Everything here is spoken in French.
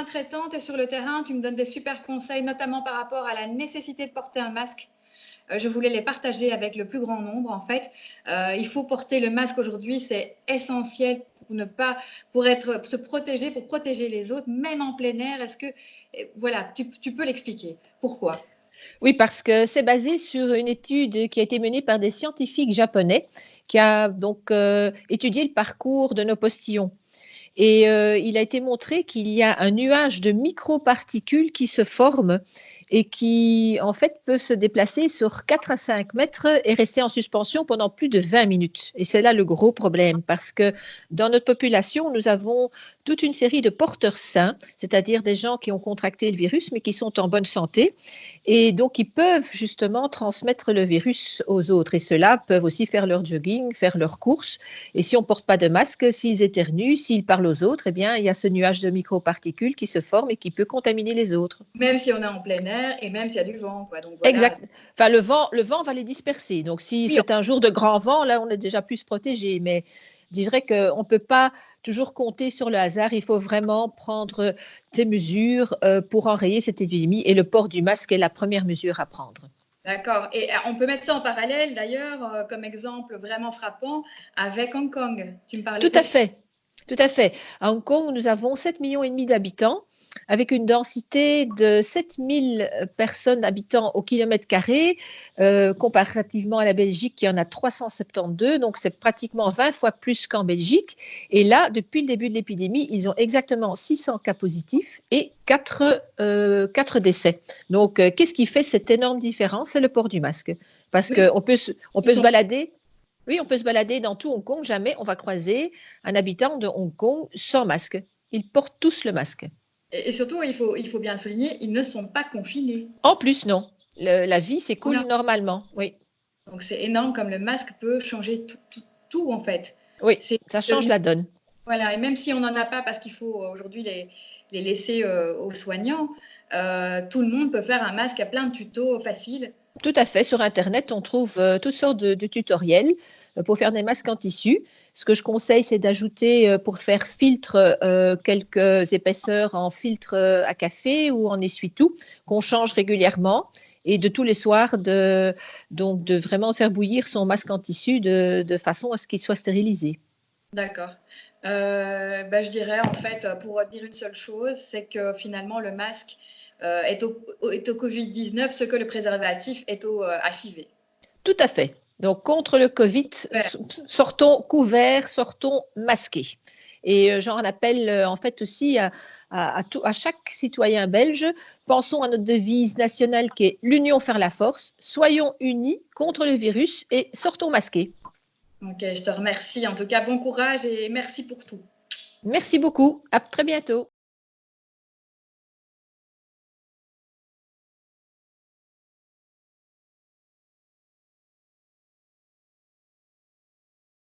traitant, tu es sur le terrain, tu me donnes des super conseils, notamment par rapport à la nécessité de porter un masque. Je voulais les partager avec le plus grand nombre, en fait. Il faut porter le masque aujourd'hui, c'est essentiel pour se protéger, pour protéger les autres, même en plein air. Est-ce que, voilà, tu peux l'expliquer? Pourquoi? Oui, parce que c'est basé sur une étude qui a été menée par des scientifiques japonais qui a donc étudié le parcours de nos postillons. Et il a été montré qu'il y a un nuage de microparticules qui se forme et qui, en fait, peut se déplacer sur 4 à 5 mètres et rester en suspension pendant plus de 20 minutes. Et c'est là le gros problème, parce que dans notre population, nous avons toute une série de porteurs sains, c'est-à-dire des gens qui ont contracté le virus, mais qui sont en bonne santé. Et donc, ils peuvent justement transmettre le virus aux autres. Et ceux-là peuvent aussi faire leur jogging, faire leurs courses. Et si on ne porte pas de masque, s'ils éternuent, s'ils parlent aux autres, eh bien, il y a ce nuage de microparticules qui se forme et qui peut contaminer les autres. Même si on est en plein air et même s'il y a du vent, quoi. Donc voilà. Exact. Enfin, le vent va les disperser. Donc, si Oui, c'est un jour de grand vent, là, on est déjà plus protégé. Mais je dirais qu'on ne peut pas toujours compter sur le hasard. Il faut vraiment prendre des mesures pour enrayer cette épidémie. Et le port du masque est la première mesure à prendre. d'accord. Et on peut mettre ça en parallèle, d'ailleurs, comme exemple vraiment frappant, avec Hong Kong. Tu me parlais Tout de à Chine. fait. Tout à fait. À Hong Kong, nous avons 7,5 millions d'habitants, avec une densité de 7 000 personnes habitants au kilomètre carré, comparativement à la Belgique qui en a 372, donc c'est pratiquement 20 fois plus qu'en Belgique. Et là, depuis le début de l'épidémie, ils ont exactement 600 cas positifs et 4 décès. Donc, qu'est-ce qui fait cette énorme différence? C'est le port du masque. Parce Oui, qu'on peut ils se sont. balader. Oui, on peut se balader dans tout Hong Kong. Jamais on va croiser un habitant de Hong Kong sans masque. Ils portent tous le masque. Et surtout, il faut bien le souligner, ils ne sont pas confinés. En plus, non. La vie s'écoule Voilà. normalement. Oui, Donc c'est énorme comme le masque peut changer tout, en fait. oui, C'est ça change devenu- la donne. voilà, et même si on n'en a pas parce qu'il faut aujourd'hui les laisser aux soignants, tout le monde peut faire un masque à plein de tutos faciles. Tout à fait. Sur Internet, on trouve toutes sortes de tutoriels pour faire des masques en tissu. Ce que je conseille, c'est d'ajouter pour faire filtre quelques épaisseurs en filtre à café ou en essuie-tout qu'on change régulièrement et de tous les soirs donc de vraiment faire bouillir son masque en tissu de façon à ce qu'il soit stérilisé. D'accord. Je dirais en fait, pour retenir une seule chose, c'est que finalement le masque est au Covid-19 ce que le préservatif est au HIV. Tout à fait. Donc, contre le Covid, Ouais. sortons couverts, sortons masqués. Et j'en appelle en fait aussi à chaque citoyen belge. Pensons à notre devise nationale qui est l'union faire la force. Soyons unis contre le virus et sortons masqués. Ok, je te remercie. En tout cas, bon courage et merci pour tout. Merci beaucoup. À très bientôt.